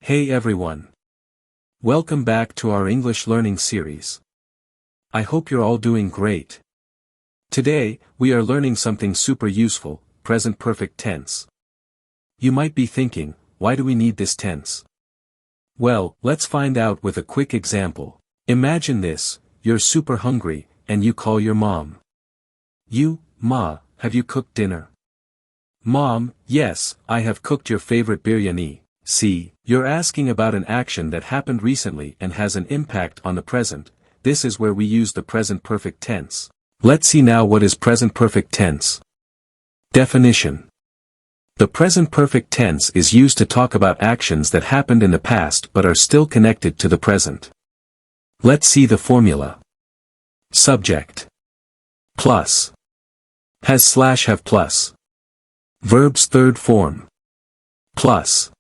Hey everyone. Welcome back to our English learning series. I hope you're all doing great. Today, we are learning something super useful, present perfect tense. You might be thinking, why do we need this tense? Well, let's find out with a quick example. Imagine this, you're super hungry, and you call your mom. Ma, have you cooked dinner? Mom, yes, I have cooked your favorite biryani. See, you're asking about an action that happened recently and has an impact on the present. This is where we use the present perfect tense. Let's see now what is present perfect tense. Definition. The present perfect tense is used to talk about actions that happened in the past but are still connected to the present. Let's see the formula. Subject. Plus. Has/have plus. Verb's third form. Plus.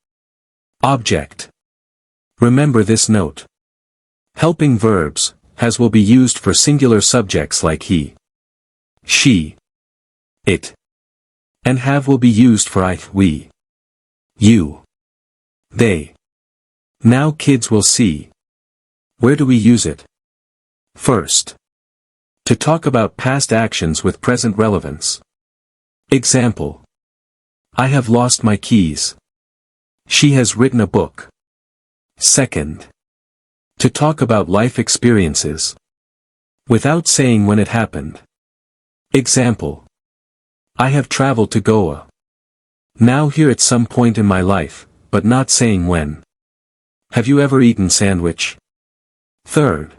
Object. Remember this note. Helping verbs, has will be used for singular subjects like he, she, it. And have will be used for I, we, you, they. Now kids will see. Where do we use it? First. To talk about past actions with present relevance. Example. I have lost my keys. She has written a book. Second. To talk about life experiences. Without saying when it happened. Example. I have traveled to Goa. Now here at some point in my life, but not saying when. Have you ever eaten sandwich? Third.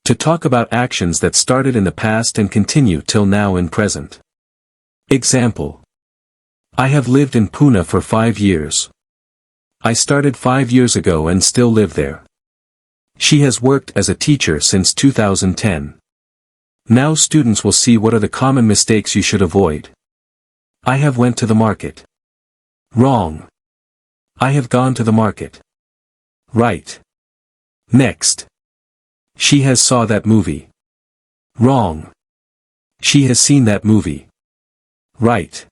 To talk about actions that started in the past and continue till now in present. Example. I have lived in Pune for 5 years. I started 5 years ago and still live there. She has worked as a teacher since 2010. Now students will see what are the common mistakes you should avoid. I have went to the market. Wrong. I have gone to the market. Right. Next. She has saw that movie. Wrong. She has seen that movie. Right.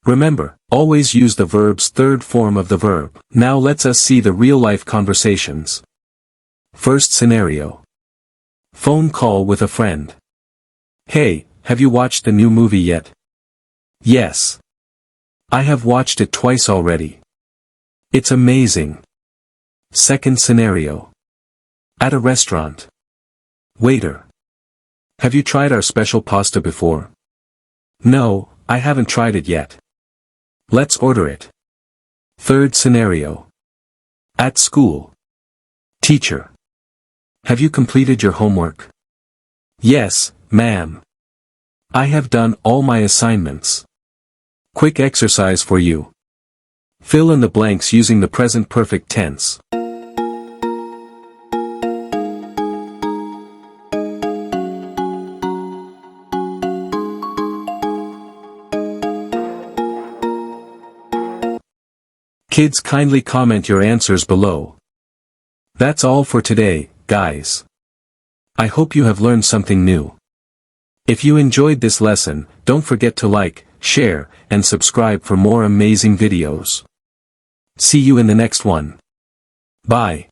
Remember, always use the verb's third form of the verb. Now let's us see the real-life conversations. First scenario. Phone call with a friend. Hey, have you watched the new movie yet? Yes. I have watched it twice already. It's amazing. Second scenario. At a restaurant. Waiter. Have you tried our special pasta before? No, I haven't tried it yet. Let's order it. Third scenario. At school. Teacher. Have you completed your homework? Yes, ma'am. I have done all my assignments. Quick exercise for you. Fill in the blanks using the present perfect tense. Kids, kindly comment your answers below. That's all for today, guys. I hope you have learned something new. If you enjoyed this lesson, don't forget to like, share, and subscribe for more amazing videos. See you in the next one. Bye.